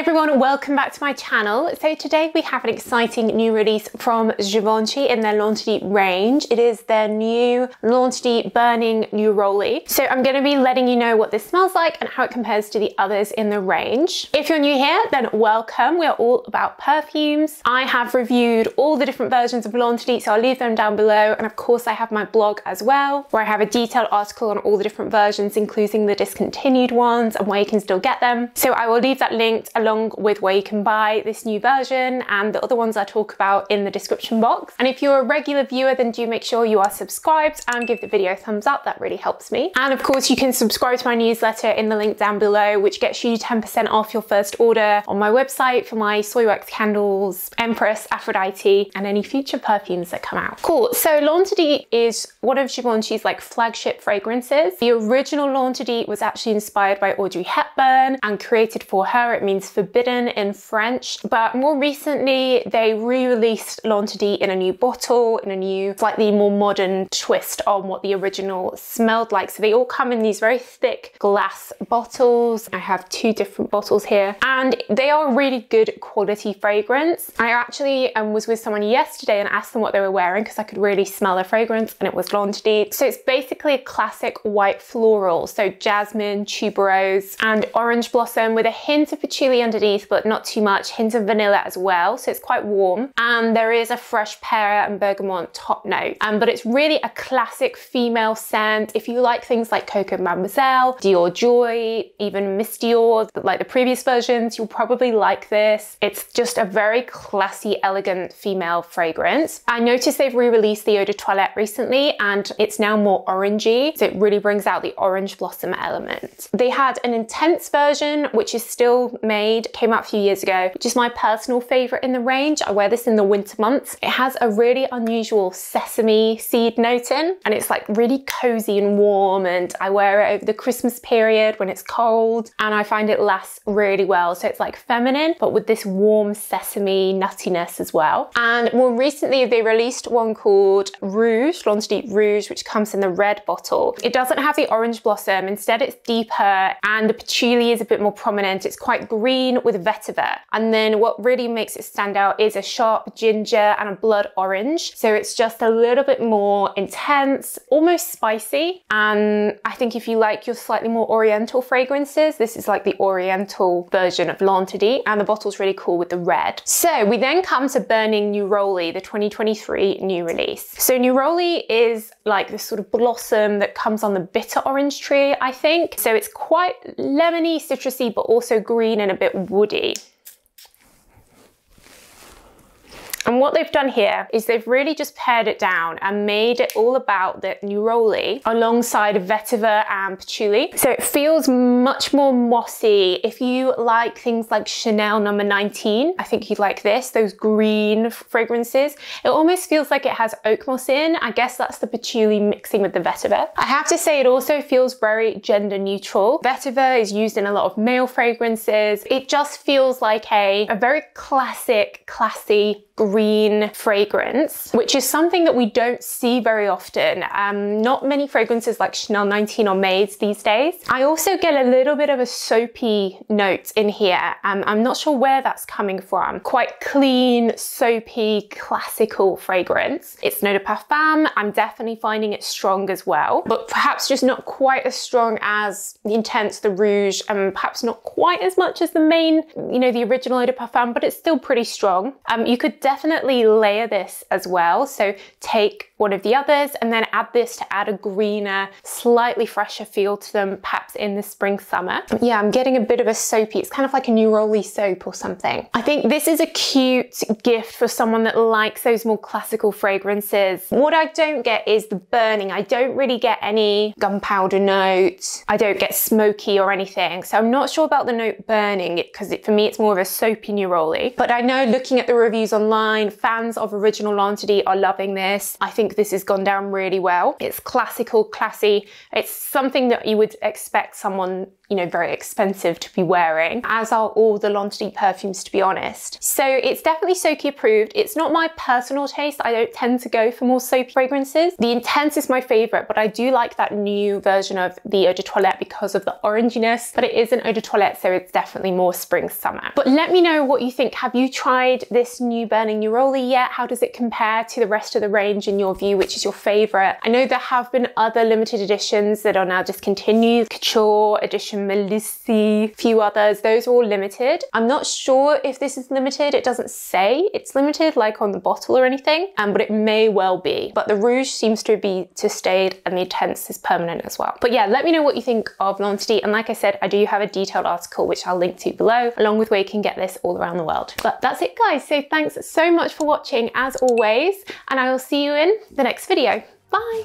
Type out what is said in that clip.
everyone, welcome back to my channel. So today we have an exciting new release from Givenchy in their Launch-Deep range. It is their new Launch-Deep Burning Neroli. So I'm going to be letting you know what this smells like and how it compares to the others in the range. If you're new here, then welcome. We're all about perfumes. I have reviewed all the different versions of Launch-Deep, so I'll leave them down below. And of course I have my blog as well, where I have a detailed article on all the different versions, including the discontinued ones and where you can still get them. So I will leave that linked along with where you can buy this new version and the other ones I talk about in the description box. And if you're a regular viewer, then do make sure you are subscribed and give the video a thumbs up. That really helps me. And of course you can subscribe to my newsletter in the link down below, which gets you 10% off your first order on my website for my soy wax candles, Empress, Aphrodite, and any future perfumes that come out. Cool. So Launch-Deep is one of Givenchy's like flagship fragrances. The original Launch-Deep was actually inspired by Audrey Hepburn and created for her. It means forbidden in French, but more recently they re-released Launch-Deep in a new bottle, in a new slightly more modern twist on what the original smelled like. So they all come in these very thick glass bottles. I have two different bottles here and they are really good quality fragrance. I actually was with someone yesterday and asked them what they were wearing because I could really smell the fragrance, and it was Launch-Deep. So it's basically a classic white floral, so jasmine, tuberose and orange blossom with a hint of patchouli underneath, but not too much, hint of vanilla as well, so it's quite warm. And there is a fresh pear and bergamot top note, but it's really a classic female scent. If you like things like Coco Mademoiselle, Dior Joy, even Miss Dior, like the previous versions, you'll probably like this. It's just a very classy, elegant female fragrance. I noticed they've re-released the Eau de Toilette recently and it's now more orangey, so it really brings out the orange blossom element. They had an intense version, which is still made, came out a few years ago, which is my personal favorite in the range. I wear this in the winter months. It has a really unusual sesame seed note in, and it's like really cozy and warm, and I wear it over the Christmas period when it's cold, and I find it lasts really well. So it's like feminine, but with this warm sesame nuttiness as well. And more recently, they released one called Rouge, Launch-Deep Rouge, which comes in the red bottle. It doesn't have the orange blossom. Instead, it's deeper and the patchouli is a bit more prominent. It's quite green with vetiver. And then what really makes it stand out is a sharp ginger and a blood orange. So it's just a little bit more intense, almost spicy. And I think if you like your slightly more oriental fragrances, this is like the oriental version of Launch-Deep, and the bottle's really cool with the red. So we then come to Burning Neroli, the 2023 new release. So Neroli is like this sort of blossom that comes on the bitter orange tree, I think. So it's quite lemony, citrusy, but also green and a bit woody. And what they've done here is they've really just pared it down and made it all about the Neroli alongside vetiver and patchouli. So it feels much more mossy. If you like things like Chanel No. 19, I think you'd like this, those green fragrances. It almost feels like it has oak moss in. I guess that's the patchouli mixing with the vetiver. I have to say it also feels very gender neutral. Vetiver is used in a lot of male fragrances. It just feels like a very classic, classy, green fragrance, which is something that we don't see very often. Not many fragrances like Chanel 19 are made these days. I also get a little bit of a soapy note in here. I'm not sure where that's coming from. Quite clean, soapy, classical fragrance. It's Eau de Parfum. I'm definitely finding it strong as well, but perhaps just not quite as strong as the Intense, the Rouge, and perhaps not quite as much as the main, the original Eau de Parfum, but it's still pretty strong. You could definitely layer this as well. So take one of the others and then add this to add a greener, slightly fresher feel to them, perhaps in the spring, summer. Yeah, I'm getting a bit of a soapy, it's kind of like a Neroli soap or something. I think this is a cute gift for someone that likes those more classical fragrances. What I don't get is the burning. I don't really get any gunpowder note. I don't get smoky or anything. So I'm not sure about the note burning, because for me, it's more of a soapy Neroli. But I know looking at the reviews online, fans of original Launch-Deep are loving this. I think think this has gone down really well. It's classical, classy. It's something that you would expect someone, you know, very expensive to be wearing, as are all the London perfumes, to be honest. So it's definitely Soki approved. It's not my personal taste. I don't tend to go for more soapy fragrances. The Intense is my favorite, but I do like that new version of the Eau de Toilette because of the oranginess, but it is an Eau de Toilette, so it's definitely more spring summer. But let me know what you think. Have you tried this new Burning Neroli yet? How does it compare to the rest of the range in your view? Which is your favorite? I know there have been other limited editions that are now discontinued. Couture edition, Melissi, few others. Those are all limited. I'm not sure if this is limited. It doesn't say it's limited like on the bottle or anything, but it may well be. But the Rouge seems to be stayed, and the Intense is permanent as well. But yeah, let me know what you think of London. And like I said, I do have a detailed article which I'll link to below, along with where you can get this all around the world. But that's it, guys. So thanks so much for watching as always, and I will see you in the next video. Bye.